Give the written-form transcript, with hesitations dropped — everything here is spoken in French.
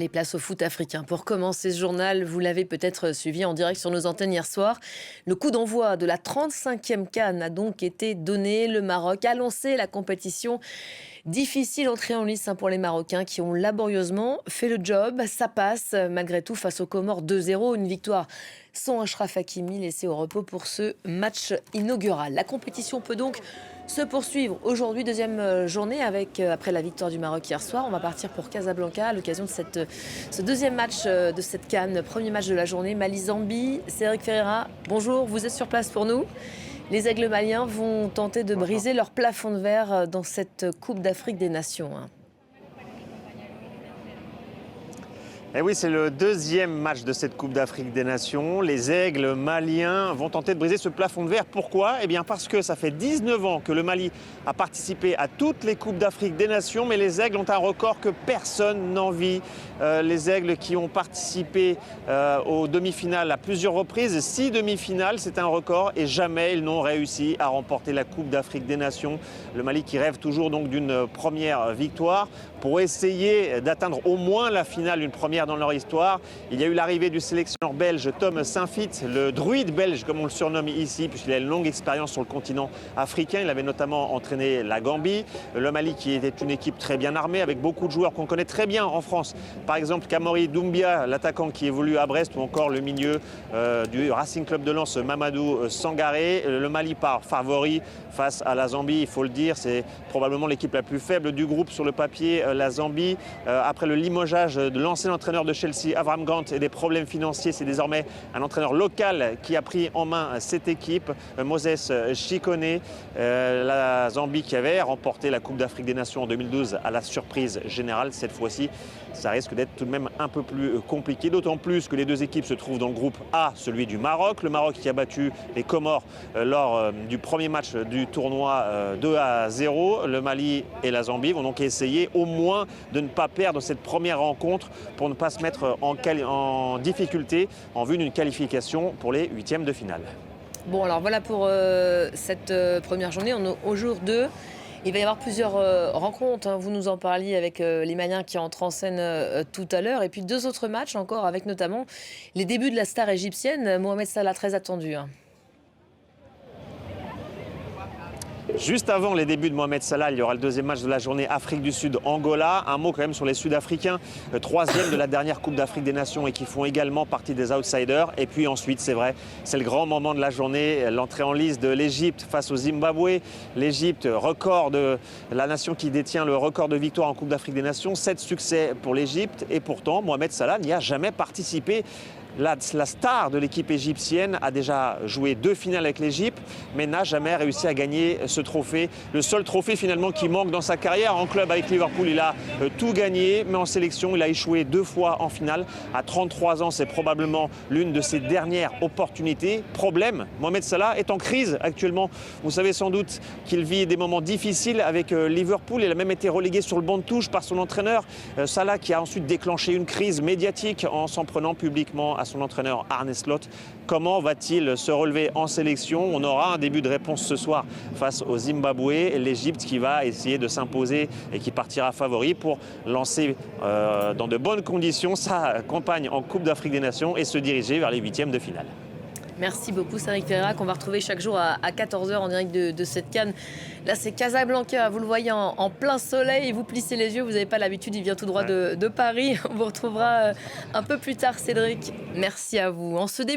Les places au foot africain. Pour commencer ce journal, vous l'avez peut-être suivi en direct sur nos antennes hier soir. Le coup d'envoi de la 35e CAN a donc été donné. Le Maroc a lancé la compétition. Difficile entrée en lice pour les Marocains qui ont laborieusement fait le job. Ça passe malgré tout face aux Comores 2-0. Une victoire sans Achraf Hakimi laissé au repos pour ce match inaugural. La compétition peut donc se poursuivre aujourd'hui, deuxième journée après la victoire du Maroc hier soir. On va partir pour Casablanca à l'occasion de ce deuxième match de cette CAN, premier match de la journée. Mali-Zambie, Cédric Ferreira, bonjour, vous êtes sur place pour nous. Les aigles maliens vont tenter de briser leur plafond de verre dans cette Coupe d'Afrique des Nations. Et oui, c'est le deuxième match de cette Coupe d'Afrique des Nations. Les aigles maliens vont tenter de briser ce plafond de verre. Pourquoi ? Eh bien parce que ça fait 19 ans que le Mali a participé à toutes les Coupes d'Afrique des Nations, mais les aigles ont un record que personne n'envie. Les aigles qui ont participé aux demi-finales à plusieurs reprises, 6 demi-finales, c'est un record, et jamais ils n'ont réussi à remporter la Coupe d'Afrique des Nations. Le Mali qui rêve toujours donc d'une première victoire pour essayer d'atteindre au moins la finale, une première dans leur histoire. Il y a eu l'arrivée du sélectionneur belge Tom Saintfiet, le druide belge comme on le surnomme ici, puisqu'il a une longue expérience sur le continent africain. Il avait notamment entraîné la Gambie. Le Mali qui était une équipe très bien armée avec beaucoup de joueurs qu'on connaît très bien en France. Par exemple Kamori Doumbia, l'attaquant qui évolue à Brest, ou encore le milieu du Racing Club de Lens, Mamadou Sangaré. Le Mali part favori face à la Zambie, il faut le dire. C'est probablement l'équipe la plus faible du groupe sur le papier, la Zambie. Après le limogeage de l'ancien entraîneur de Chelsea, Avram Grant, et des problèmes financiers, c'est désormais un entraîneur local qui a pris en main cette équipe, Moses Chikone. La Zambie qui avait remporté la Coupe d'Afrique des Nations en 2012 à la surprise générale. Cette fois-ci, ça risque d'être tout de même un peu plus compliqué, d'autant plus que les deux équipes se trouvent dans le groupe A, celui du Maroc. Le Maroc qui a battu les Comores lors du premier match du tournoi 2-0. Le Mali et la Zambie vont donc essayer au moins de ne pas perdre cette première rencontre pour ne pas se mettre en difficulté en vue d'une qualification pour les huitièmes de finale. Bon, alors voilà pour cette première journée. On est au jour 2. Il va y avoir plusieurs rencontres. Vous nous en parliez avec les Maliens qui entrent en scène tout à l'heure. Et puis 2 autres matchs encore avec notamment les débuts de la star égyptienne, Mohamed Salah, très attendu. Juste avant les débuts de Mohamed Salah, il y aura le deuxième match de la journée, Afrique du Sud-Angola. Un mot quand même sur les Sud-Africains, troisième de la dernière Coupe d'Afrique des Nations et qui font également partie des outsiders. Et puis ensuite, c'est vrai, c'est le grand moment de la journée, l'entrée en lice de l'Égypte face au Zimbabwe. L'Égypte, record de la nation qui détient le record de victoire en Coupe d'Afrique des Nations. 7 succès pour l'Égypte, et pourtant Mohamed Salah n'y a jamais participé. La star de l'équipe égyptienne a déjà joué 2 finales avec l'Égypte, mais n'a jamais réussi à gagner ce trophée. Le seul trophée finalement qui manque dans sa carrière. En club avec Liverpool, il a tout gagné, mais en sélection, il a échoué 2 fois en finale. À 33 ans, c'est probablement l'une de ses dernières opportunités. Problème, Mohamed Salah est en crise actuellement. Vous savez sans doute qu'il vit des moments difficiles avec Liverpool. Il a même été relégué sur le banc de touche par son entraîneur. Salah qui a ensuite déclenché une crise médiatique en s'en prenant publiquement à son entraîneur Arne Slot. Comment va-t-il se relever en sélection ? On aura un début de réponse ce soir face au Zimbabwe. L'Égypte qui va essayer de s'imposer et qui partira favori pour lancer dans de bonnes conditions sa campagne en Coupe d'Afrique des Nations et se diriger vers les huitièmes de finale. Merci beaucoup Cédric Ferreira, qu'on va retrouver chaque jour à 14 h en direct de cette CAN. Là c'est Casablanca, vous le voyez en plein soleil, vous plissez les yeux, vous n'avez pas l'habitude, il vient tout droit de Paris. On vous retrouvera un peu plus tard Cédric. Merci à vous. En ce début